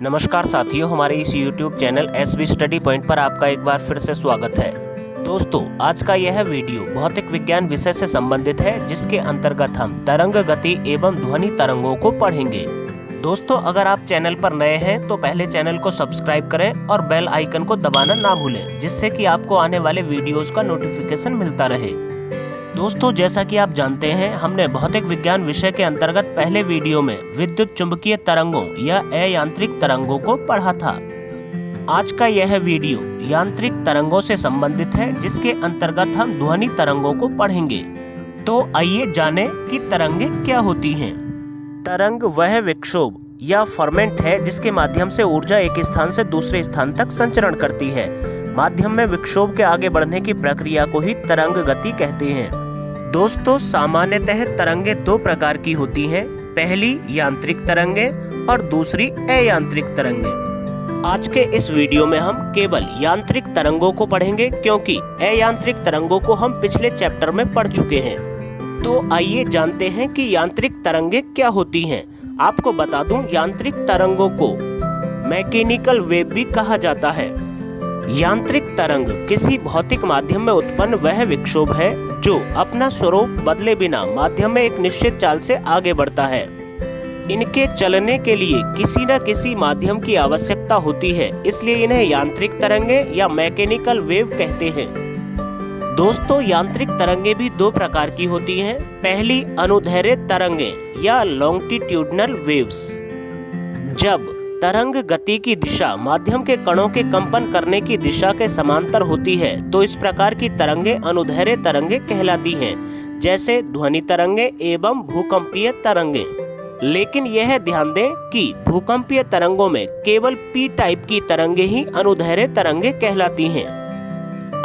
नमस्कार साथियों, हमारे इस YouTube channel SB study point पर आपका एक बार फिर से स्वागत है। दोस्तों, आज का यह वीडियो भौतिक विज्ञान विषय से संबंधित है, जिसके अंतर्गत हम तरंग गति एवं ध्वनि तरंगों को पढ़ेंगे। दोस्तों, अगर आप चैनल पर नए हैं तो पहले चैनल को सब्सक्राइब करें और बेल आइकन को दबाना ना भूलें, जिससे कि आपको आने वाले वीडियोस का नोटिफिकेशन मिलता रहे। दोस्तों, जैसा कि आप जानते हैं, हमने भौतिक विज्ञान विषय के अंतर्गत पहले वीडियो में विद्युत चुंबकीय तरंगों या अयांत्रिक तरंगों को पढ़ा था। आज का यह वीडियो यांत्रिक तरंगों से संबंधित है, जिसके अंतर्गत हम ध्वनि तरंगों को पढ़ेंगे। तो आइए जानें कि तरंगें क्या होती हैं। तरंग वह विक्षोभ या फॉर्मेट है जिसके माध्यम से ऊर्जा एक स्थान से दूसरे स्थान तक संचरण करती है। माध्यम में विक्षोभ के आगे बढ़ने की प्रक्रिया को ही तरंग गति कहते हैं। दोस्तों, सामान्यतः तरंगें दो प्रकार की होती हैं। पहली यांत्रिक तरंगें और दूसरी अयांत्रिक तरंगें। आज के इस वीडियो में हम केवल यांत्रिक तरंगों को पढ़ेंगे, क्योंकि अयांत्रिक तरंगों को हम पिछले चैप्टर में पढ़ चुके हैं। तो आइए जानते हैं कि यांत्रिक तरंगें क्या होती हैं। आपको बता दूं, यांत्रिक तरंगों को मैकेनिकल वेव भी कहा जाता है। यांत्रिक तरंग किसी भौतिक माध्यम में उत्पन्न वह विक्षोभ है जो अपना स्वरूप बदले बिना माध्यम में एक निश्चित चाल से आगे बढ़ता है। इनके चलने के लिए किसी न किसी माध्यम की आवश्यकता होती है, इसलिए इन्हें यांत्रिक तरंगें या मैकेनिकल वेव कहते हैं। दोस्तों, यांत्रिक तरंगें भी दो प्रकार की होती हैं। पहली अनुदैर्ध्य तरंगें या लॉन्गिट्यूडिनल वेव्स। जब तरंग गति की दिशा माध्यम के कणों के कंपन करने की दिशा के समांतर होती है, तो इस प्रकार की तरंगें अनुदैर्ध्य तरंगें कहलाती हैं, जैसे ध्वनि तरंगें एवं भूकंपीय तरंगें। लेकिन यह ध्यान दें कि भूकंपीय तरंगों में केवल पी टाइप की तरंगें ही अनुदैर्ध्य तरंगें कहलाती हैं।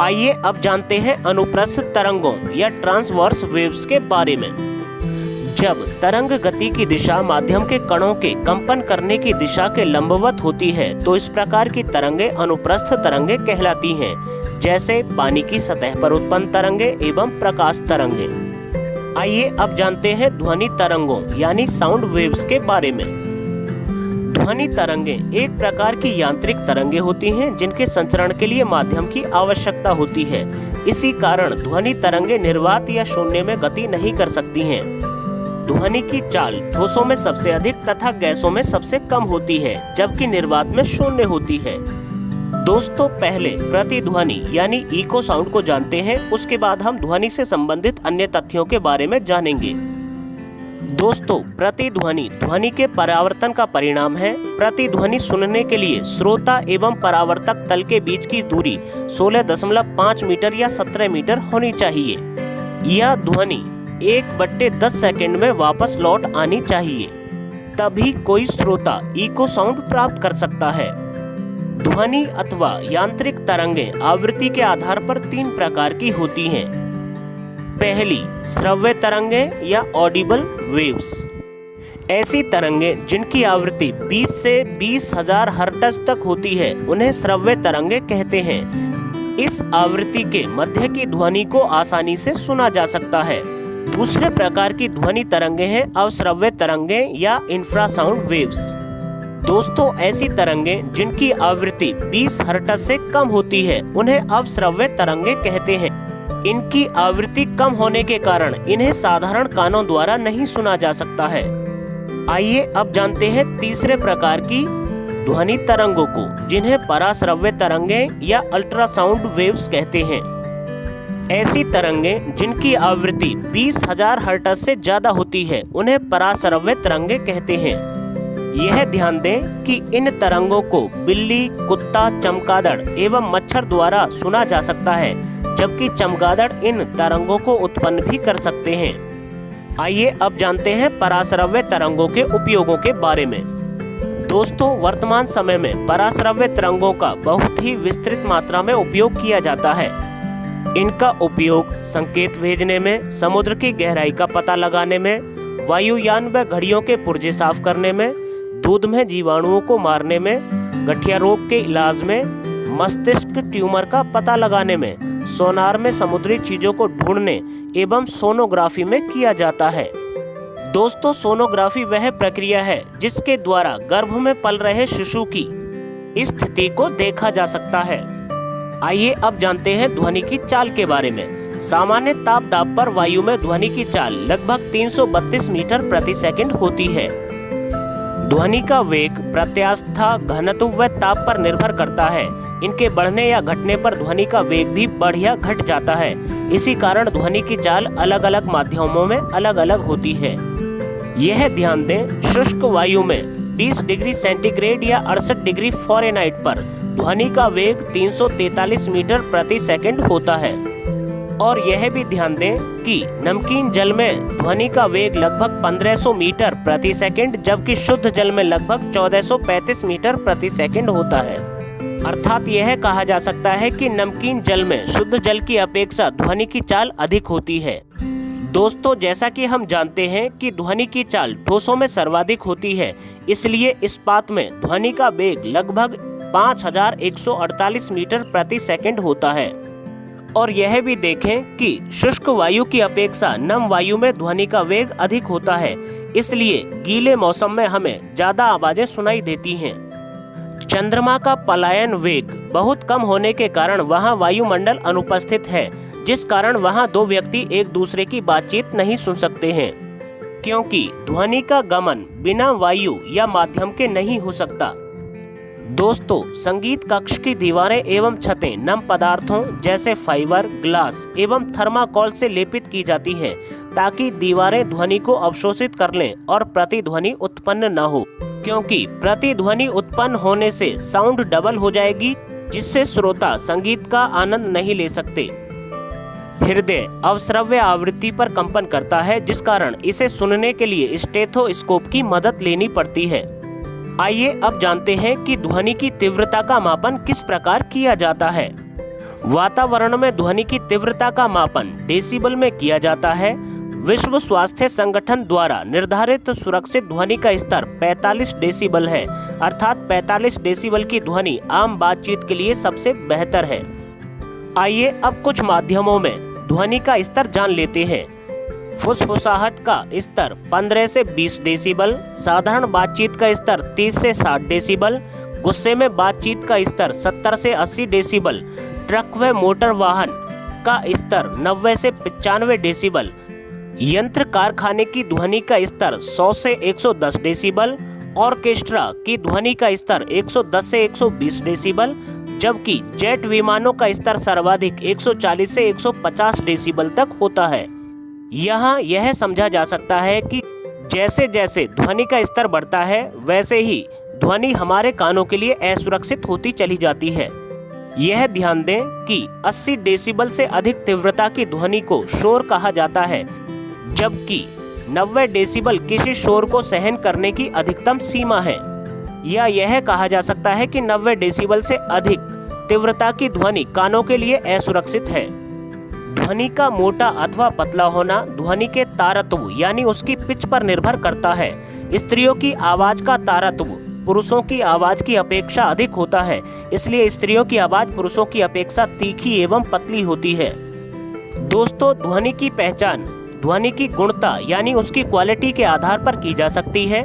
आइए अब जानते हैं अनुप्रस्थ तरंगों या ट्रांसवर्स वेव्स के बारे में। जब तरंग गति की दिशा माध्यम के कणों के कंपन करने की दिशा के लंबवत होती है, तो इस प्रकार की तरंगें अनुप्रस्थ तरंगें कहलाती हैं, जैसे पानी की सतह पर उत्पन्न तरंगें एवं प्रकाश तरंगें। आइए अब जानते हैं ध्वनि तरंगों यानी साउंड वेव्स के बारे में। ध्वनि तरंगें एक प्रकार की यांत्रिक तरंगें होती हैं, जिनके संचरण के लिए माध्यम की आवश्यकता होती है। इसी कारण ध्वनि तरंगें निर्वात या शून्य में गति नहीं कर सकती हैं। ध्वनि की चाल ठोसों में सबसे अधिक तथा गैसों में सबसे कम होती है, जबकि निर्वात में शून्य होती है। दोस्तों, पहले प्रतिध्वनि यानी इको साउंड को जानते हैं, उसके बाद हम ध्वनि से संबंधित अन्य तथ्यों के बारे में जानेंगे। दोस्तों, प्रतिध्वनि ध्वनि के परावर्तन का परिणाम है। प्रतिध्वनि सुनने के लिए श्रोता एवं परावर्तक तल के बीच की दूरी 16.5 मीटर या 17 मीटर होनी चाहिए। यह ध्वनि 1/10 सेकंड में वापस लौट आनी चाहिए, तभी कोई श्रोता इको साउंड प्राप्त कर सकता है। ध्वनि अथवा यांत्रिक तरंगें आवृत्ति के आधार पर 3 प्रकार की होती हैं। पहली, श्रव्य तरंगें या ऑडिबल वेव्स। ऐसी तरंगें जिनकी आवृत्ति 20 से 20,000 हर्ट्ज तक होती है, उन्हें श्रव्य तरंगें कहते हैं। इस आवृत्ति के मध्य की ध्वनि को आसानी से सुना जा सकता है। दूसरे प्रकार की ध्वनि तरंगें हैं अवश्रव्य तरंगें या इंफ्रासाउंड वेव्स। दोस्तों, ऐसी तरंगें जिनकी आवृत्ति 20 हर्ट्ज से कम होती है, उन्हें अवश्रव्य तरंगें कहते हैं। इनकी आवृत्ति कम होने के कारण इन्हें साधारण कानों द्वारा नहीं सुना जा सकता है। आइए अब जानते हैं तीसरे प्रकार की ध्वनि तरंगों को, जिन्हें पराश्रव्य तरंगें या अल्ट्रासाउंड वेव्स कहते हैं। ऐसी तरंगें जिनकी आवृत्ति 20,000 हर्ट्ज से ज्यादा होती है, उन्हें पराश्रव्य तरंगें कहते हैं। यह ध्यान दें कि इन तरंगों को बिल्ली, कुत्ता, चमगादड़ एवं मच्छर द्वारा सुना जा सकता है, जबकि चमगादड़ इन तरंगों को उत्पन्न भी कर सकते हैं। आइए अब जानते हैं पराश्रव्य तरंगों के उपयोगों के बारे में। दोस्तों, वर्तमान समय में पराश्रव्य तरंगों का बहुत ही विस्तृत मात्रा में उपयोग किया जाता है। इनका उपयोग संकेत भेजने में, समुद्र की गहराई का पता लगाने में, वायुयान व घड़ियों के पुर्जे साफ करने में, दूध में जीवाणुओं को मारने में, गठिया रोग के इलाज में, मस्तिष्क ट्यूमर का पता लगाने में, सोनार में समुद्री चीजों को ढूंढने एवं सोनोग्राफी में किया जाता है। दोस्तों, सोनोग्राफी वह प्रक्रिया है जिसके द्वारा गर्भ में पल रहे शिशु की स्थिति को देखा जा सकता है। आइए अब जानते हैं ध्वनि की चाल के बारे में। सामान्य ताप दाब पर वायु में ध्वनि की चाल लगभग 332 मीटर प्रति सेकंड होती है। ध्वनि का वेग प्रत्यास्था, घनत्व व ताप पर निर्भर करता है। इनके बढ़ने या घटने पर ध्वनि का वेग भी बढ़ या घट जाता है। इसी कारण ध्वनि की चाल अलग अलग माध्यमों में अलग अलग होती है। यह ध्यान दें, शुष्क वायु में 20 डिग्री सेंटीग्रेड या 68 डिग्री फ़ारेनहाइट पर ध्वनि का वेग 343 मीटर प्रति सेकंड होता है। और यह भी ध्यान दें कि नमकीन जल में ध्वनि का वेग लगभग 1500 मीटर प्रति सेकंड, जबकि शुद्ध जल में लगभग 1435 मीटर प्रति सेकंड होता है। अर्थात यह कहा जा सकता है कि नमकीन जल में शुद्ध जल की अपेक्षा ध्वनि की चाल अधिक होती है। दोस्तों, जैसा कि हम जानते हैं कि ध्वनि की चाल ठोसों में सर्वाधिक होती है, इसलिए इस्पात में ध्वनि का वेग लगभग 5148 मीटर प्रति सेकंड होता है। और यह भी देखें कि शुष्क वायु की अपेक्षा नम वायु में ध्वनि का वेग अधिक होता है, इसलिए गीले मौसम में हमें ज्यादा आवाजें सुनाई देती हैं। चंद्रमा का पलायन वेग बहुत कम होने के कारण वहां वायुमंडल अनुपस्थित है, जिस कारण वहां दो व्यक्ति एक दूसरे की बातचीत नहीं सुन सकते हैं, क्योंकि ध्वनि का गमन बिना वायु या माध्यम के नहीं हो सकता। दोस्तों, संगीत कक्ष की दीवारें एवं छतें नम पदार्थों जैसे फाइबर, ग्लास एवं थर्माकोल से लेपित की जाती हैं, ताकि दीवारें ध्वनि को अवशोषित कर लें और प्रतिध्वनि उत्पन्न न हो, क्योंकि प्रतिध्वनि उत्पन्न होने से साउंड डबल हो जाएगी, जिससे श्रोता संगीत का आनंद नहीं ले सकते। हृदय अवश्रव्य आवृत्ति पर कंपन करता है, जिस कारण इसे सुनने के लिए स्टेथोस्कोप की मदद लेनी पड़ती है। आइए अब जानते हैं कि ध्वनि की तीव्रता का मापन किस प्रकार किया जाता है। वातावरण में ध्वनि की तीव्रता का मापन डेसिबल में किया जाता है। विश्व स्वास्थ्य संगठन द्वारा निर्धारित सुरक्षित ध्वनि का स्तर 45 डेसिबल है, अर्थात 45 डेसिबल की ध्वनि आम बातचीत के लिए सबसे बेहतर है। आइए अब कुछ माध्यमों में ध्वनि का स्तर जान लेते हैं। फुसफुसाहट का स्तर 15 से 20 डेसिबल, साधारण बातचीत का स्तर 30 से 60 डेसिबल, गुस्से में बातचीत का स्तर 70 से 80 डेसिबल, ट्रक व मोटर वाहन का स्तर 90 से 95 डेसिबल, यंत्र कारखाने की ध्वनि का स्तर 100 से 110 डेसिबल, ऑर्केस्ट्रा की ध्वनि का स्तर 110 से 120 डेसिबल, जबकि जेट विमानों का स्तर सर्वाधिक 140 से 150 डेसिबल तक होता है। यहाँ यह समझा जा सकता है कि जैसे जैसे ध्वनि का स्तर बढ़ता है, वैसे ही ध्वनि हमारे कानों के लिए असुरक्षित होती चली जाती है। यह ध्यान दें कि 80 डेसिबल से अधिक तीव्रता की ध्वनि को शोर कहा जाता है, जबकि 90 डेसिबल किसी शोर को सहन करने की अधिकतम सीमा है। या यह कहा जा सकता है कि 90 डेसिबल से अधिक तीव्रता की ध्वनि कानों के लिए असुरक्षित है। ध्वनि का मोटा अथवा पतला होना ध्वनि के तारतम्य यानी उसकी पिच पर निर्भर करता है। स्त्रियों की आवाज का तारतम्य पुरुषों की आवाज की अपेक्षा अधिक होता है, इसलिए स्त्रियों की आवाज पुरुषों की अपेक्षा तीखी एवं पतली होती है। दोस्तों, ध्वनि की पहचान ध्वनि की गुणता यानी उसकी क्वालिटी के आधार पर की जा सकती है।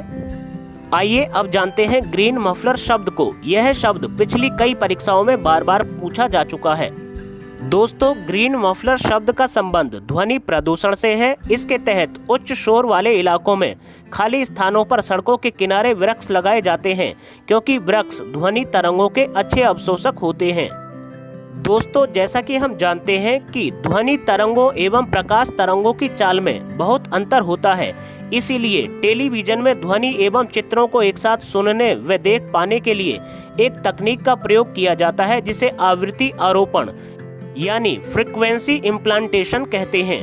आइए अब जानते हैं ग्रीन मफलर शब्द को। यह शब्द पिछली कई परीक्षाओं में बार बार पूछा जा चुका है। दोस्तों, ग्रीन मफलर शब्द का संबंध ध्वनि प्रदूषण से है। इसके तहत उच्च शोर वाले इलाकों में खाली स्थानों पर सड़कों के किनारे वृक्ष लगाए जाते हैं, क्योंकि वृक्ष ध्वनि तरंगों के अच्छे अवशोषक होते हैं। दोस्तों, जैसा कि हम जानते हैं कि ध्वनि तरंगों एवं प्रकाश तरंगों की चाल में बहुत अंतर होता है, इसीलिए टेलीविजन में ध्वनि एवं चित्रों को एक साथ सुनने व देख पाने के लिए एक तकनीक का प्रयोग किया जाता है, जिसे आवृत्ति आरोपण यानी फ्रीक्वेंसी इम्प्लांटेशन कहते हैं,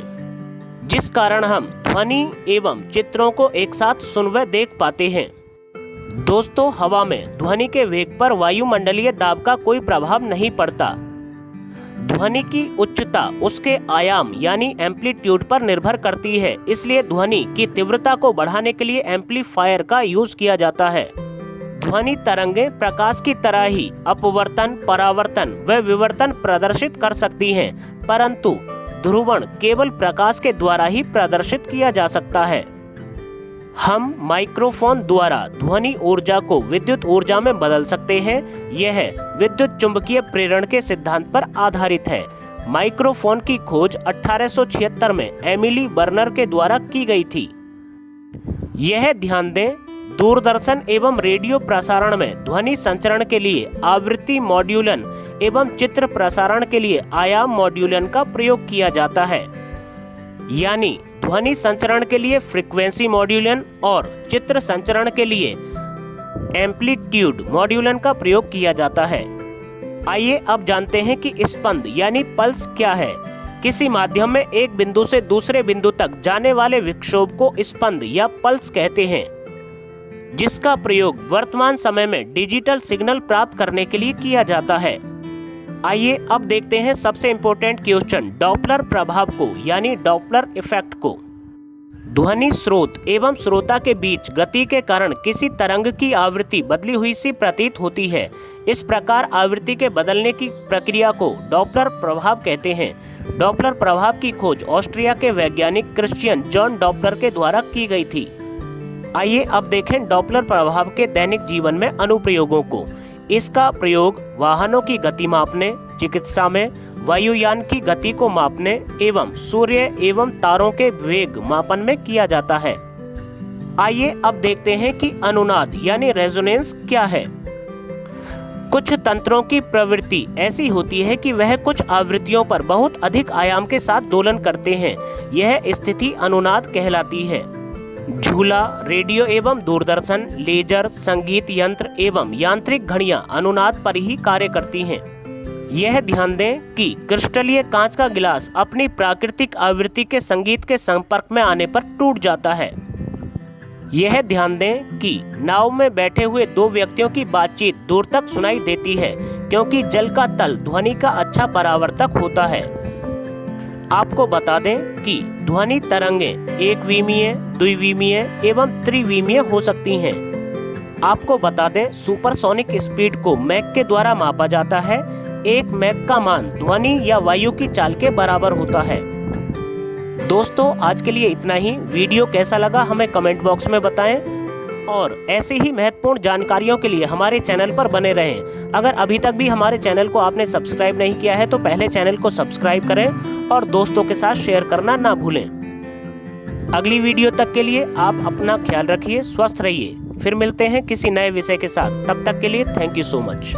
जिस कारण हम ध्वनि एवं चित्रों को एक साथ सुन व देख पाते हैं। दोस्तों, हवा में ध्वनि के वेग पर वायुमंडलीय दाब का कोई प्रभाव नहीं पड़ता। ध्वनि की उच्चता उसके आयाम यानी एम्पलीट्यूड पर निर्भर करती है, इसलिए ध्वनि की तीव्रता को बढ़ाने के लिए एम्पलीफायर का यूज किया जाता है। ध्वनि तरंगें प्रकाश की तरह ही अपवर्तन, परावर्तन व विवर्तन प्रदर्शित कर सकती हैं, परंतु ध्रुवण केवल प्रकाश के द्वारा ही प्रदर्शित किया जा सकता है। हम माइक्रोफोन द्वारा ध्वनि ऊर्जा को विद्युत ऊर्जा में बदल सकते हैं। यह विद्युत चुंबकीय प्रेरण के सिद्धांत पर आधारित है। माइक्रोफोन की खोज 1876 में एमिली बर्नर के द्वारा की गई थी। यह ध्यान दें, दूरदर्शन एवं रेडियो प्रसारण में ध्वनि संचरण के लिए आवृत्ति मॉड्यूलन एवं चित्र प्रसारण के लिए आयाम मॉड्यूलन का प्रयोग किया जाता है। यानी ध्वनि संचरण के लिए फ्रीक्वेंसी मॉड्यूलन और चित्र संचरण के लिए एम्पलीट्यूड मॉड्यूलन का प्रयोग किया जाता है। आइए अब जानते हैं कि स्पंद यानी पल्स क्या है। किसी माध्यम में एक बिंदु से दूसरे बिंदु तक जाने वाले विक्षोभ को स्पंद या पल्स कहते हैं, जिसका प्रयोग वर्तमान समय में डिजिटल सिग्नल प्राप्त करने के लिए किया जाता है। आइए अब देखते हैं सबसे इम्पोर्टेंट क्वेश्चन, डॉपलर प्रभाव को यानी डॉपलर इफेक्ट को। ध्वनि स्रोत एवं श्रोता के बीच गति के कारण किसी तरंग की आवृत्ति बदली हुई सी प्रतीत होती है। इस प्रकार आवृत्ति के बदलने की प्रक्रिया को डॉपलर प्रभाव कहते हैं। डॉपलर प्रभाव की खोज ऑस्ट्रिया के वैज्ञानिक क्रिश्चियन जॉन डॉपलर के द्वारा की गई थी। आइए अब देखें डॉपलर प्रभाव के दैनिक जीवन में अनुप्रयोगों को। इसका प्रयोग वाहनों की गति मापने, चिकित्सा में, वायुयान की गति को मापने एवं सूर्य एवं तारों के वेग मापन में किया जाता है। आइए अब देखते हैं कि अनुनाद यानी रेजोनेंस क्या है। कुछ तंत्रों की प्रवृत्ति ऐसी होती है कि वह कुछ आवृत्तियों पर बहुत अधिक आयाम के साथ दोलन करते हैं। यह स्थिति अनुनाद कहलाती है। झूला, रेडियो एवं दूरदर्शन, लेजर, संगीत यंत्र एवं यांत्रिक घड़ियां अनुनाद पर ही कार्य करती हैं। यह ध्यान दें कि क्रिस्टलीय कांच का गिलास अपनी प्राकृतिक आवृत्ति के संगीत के संपर्क में आने पर टूट जाता है। यह ध्यान दें कि नाव में बैठे हुए दो व्यक्तियों की बातचीत दूर तक सुनाई देती है, क्योंकि जल का तल ध्वनि का अच्छा परावर्तक होता है। आपको बता दें कि ध्वनि तरंगें एकविमीय, द्विविमीय एवं त्रिविमीय हो सकती हैं। आपको बता दें सुपरसोनिक स्पीड को मैक के द्वारा मापा जाता है। एक मैक का मान ध्वनि या वायु की चाल के बराबर होता है। दोस्तों आज के लिए इतना ही। वीडियो कैसा लगा हमें कमेंट बॉक्स में बताएं और ऐसे ही महत्वपूर्ण जानकारियों के लिए हमारे चैनल पर बने रहें। अगर अभी तक भी हमारे चैनल को आपने सब्सक्राइब नहीं किया है तो पहले चैनल को सब्सक्राइब करें और दोस्तों के साथ शेयर करना ना भूलें। अगली वीडियो तक के लिए आप अपना ख्याल रखिए, स्वस्थ रहिए। फिर मिलते हैं किसी नए विषय के साथ। तब तक के लिए थैंक यू सो मच।